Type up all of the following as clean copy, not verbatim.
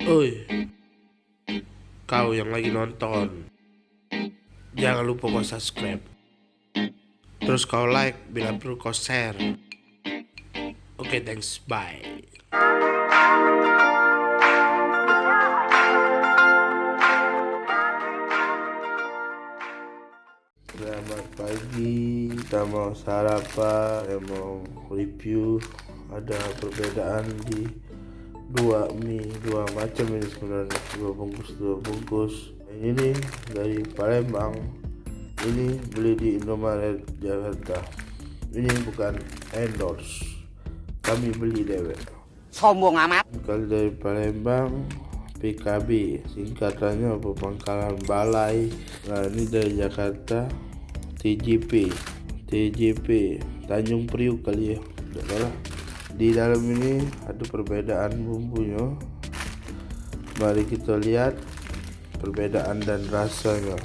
Oi, kau yang lagi nonton, jangan lupa kau subscribe. Terus kau like, bila perlu kau share. Oke, thanks, bye. Selamat pagi, kita mau sarapan, mau review. Ada perbedaan di dua mie, dua macam ini sebenarnya, dua bungkus. Ini dari Palembang, ini beli di Indomaret Jakarta. Ini bukan endorse, kami beli dewek. Sombong amat. Kalau dari Palembang, PKB, singkatannya apa, Pangkalan Balai. Nah, ini dari Jakarta, TJP, Tanjung Priuk kali ya, tidak salah. Di dalam ini ada perbedaan bumbunya. Mari kita lihat perbedaan dan rasanya.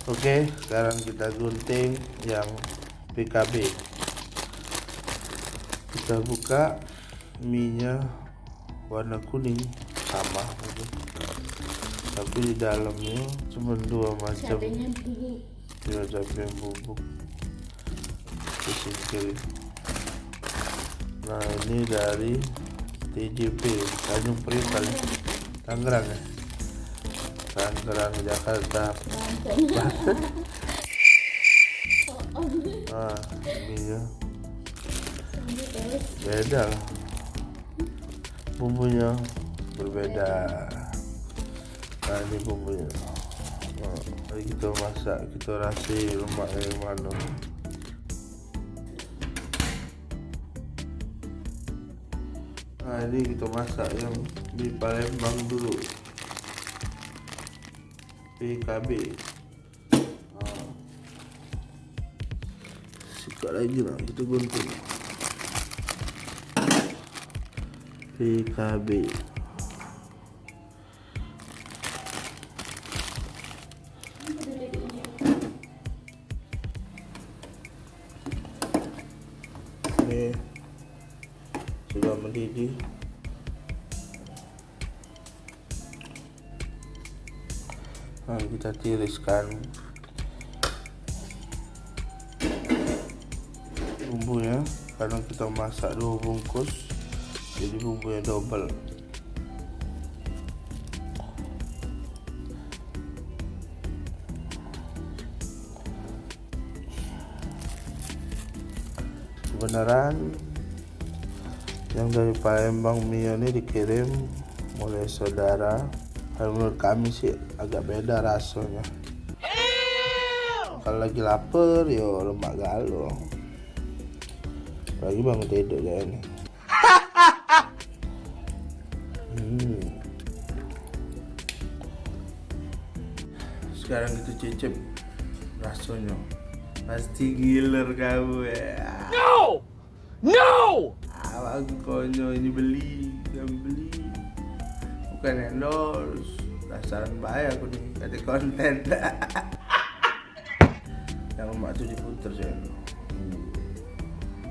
Oke, sekarang kita gunting yang PKB. Kita buka, mie-nya warna kuning sama gitu. Tapi di dalamnya cuma dua macam. Ya, cabai bubuk disingkirin. Nah, ini dari TJP, Tanjung Priok kali, Tangerang ya, Tangerang Jakarta. Nah, ininya beda lah, bumbunya berbeda. Nah, ini bumbunya. Nah, mari kita masak, kita rasa lemak yang mana. Nah, ini kita masak yang di Palembang dulu, PKB. Nah, sikat lagi lah, kita gunting PKB. Ini sudah mendidih. Nah, kita tiriskan bumbunya, karena kita masak 2 bungkus, jadi bumbunya double. Kebenaran yang dari Palembang mie ini dikirim oleh saudara. Kalau menurut kami sih agak beda rasanya. Kalau lagi lapar, yo lemak galong. Lagi bangun tidur ya ini. Sekarang kita cicip rasanya. Pasti giler kamu ya. No! No! Aku konyol, ini beli, jangan beli. Bukan endorse, penasaran bahaya aku nih, ada konten. Yang lemak tuh diputer saya.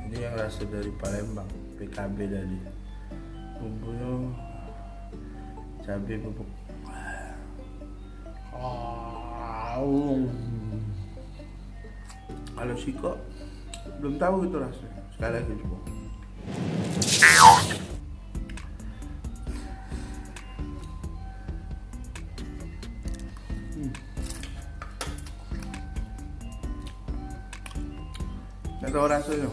Ini yang rasa dari Palembang, PKB tadi. Bumbunya cabai bubuk. Kalau siko belum tahu itu rasanya. Sekali lagi coba. Nggak tahu rasanya,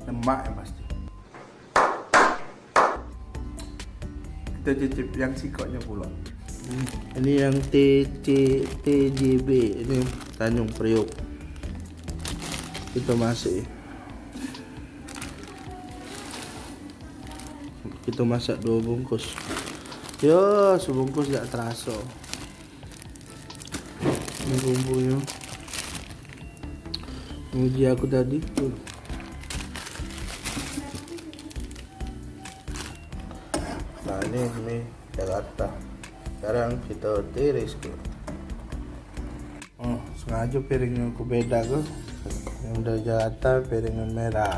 lemak yang pasti. Kita cicip yang sikoknya pula. Ini yang TJB, ini Tanjung Priok. Kita masih, kita masak 2 bungkus. Yo, sebungkus gak terasa. Ini bumbunya. Uji aku tadi tuh. Nah, ini Jakarta. Sekarang kita tiris ke. Oh, sengaja piringnya aku beda ke. Yang dari Jakarta piringnya merah.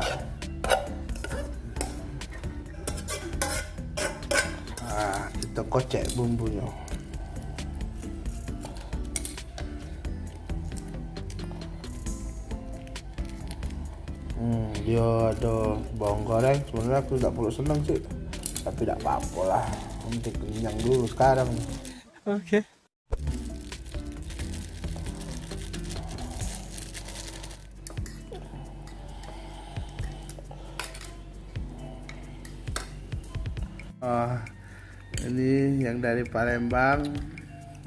Kita kocek bumbunya. Dia ada bawang goreng. Sebenarnya aku tak perlu senang sih, tapi tak apa-apa lah. Nanti kenyang dulu sekarang. Oke. Ini yang dari Palembang,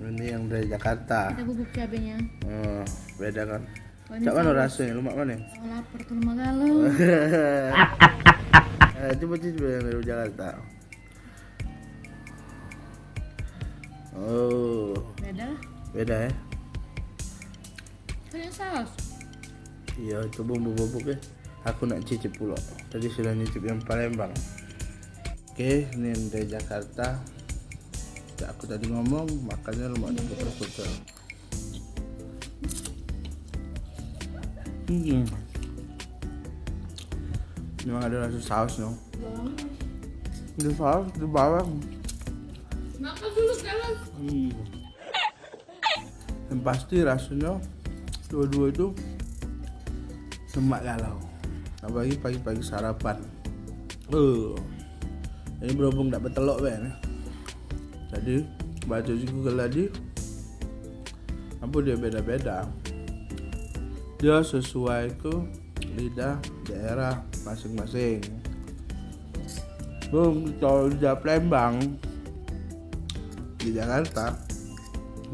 ini yang dari Jakarta. Ada bubuk cabenya. Beda kan? Ini Cak mana saus. rasanya? Lumak mana? Oh, lapar tuh rumah galau. Coba coba yang dari Jakarta. Oh, Beda lah. beda ya? Banyak saus. Iya, itu bumbu-bumbu ya. Aku nak cicip pula. Tadi sudah nyicip yang Palembang. Oke, ini yang dari Jakarta. Ya, aku tadi ngomong makannya lemak diputer-puter. Memang ada rasa saus no. Ada saus di bawang. Makan dulu sekarang. Yang pasti rasanya dua-dua itu lemak galau. Apalagi pagi-pagi sarapan. Ini berhubung tak betelok ben. Jadi baca di Google tadi, apa dia beda-beda. Dia sesuai ke lidah daerah masing-masing. Kalau lidah Palembang di Jakarta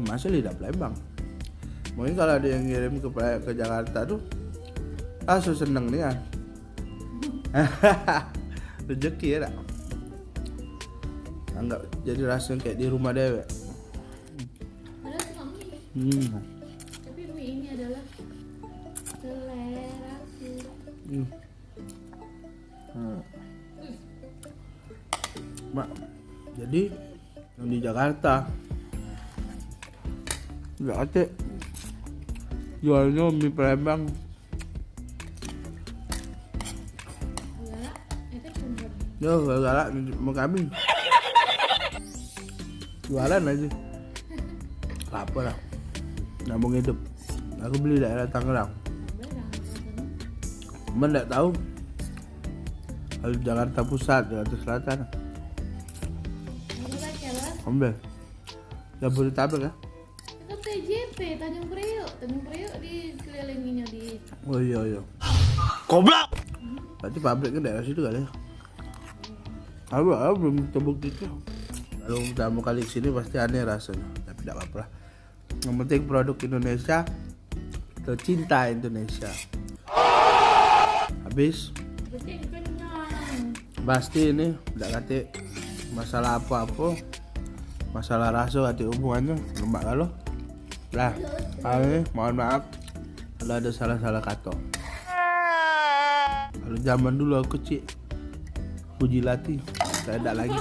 masih lidah Palembang. Mungkin kalau ada yang ngirim ke Jakarta tuh langsung seneng nih kan. Rezeki ya tak? Anggap jadi rasanya kayak di rumah dewek. Padahal cuma mie. Hmm. Tapi mie ini adalah seleraku. Mak, jadi yang di Jakarta jualnya mie Palembang. Galak, itu kumpul. Yo, galak mau kami. Jualan aja. Apa lah? Nabung hidup. Aku beli daerah Tangerang. Cuman nggak tahu kalau Jakarta Pusat, Jakarta Selatan. Aku baca lah. Ambil. Jabodetabek ya? Itu TJP Tanjung Priok. Tanjung Priok dikelilinginya di. Oh iya. Goblok. Berarti pabriknya daerah situ kali ya? Aku belum terbukti itu. Kalau pertama kali kesini pasti aneh rasanya, tapi tidak apa-apa lah. Yang penting produk Indonesia, tercinta Indonesia. Habis, Beting kenyang. pasti ini tidak kate masalah apa-apa, masalah rasa kate hubungannya lemak kalau. Lah, ini mohon maaf kalau ada salah-salah kata. Kalau zaman dulu aku kecil, puji latih, saya tidak lagi.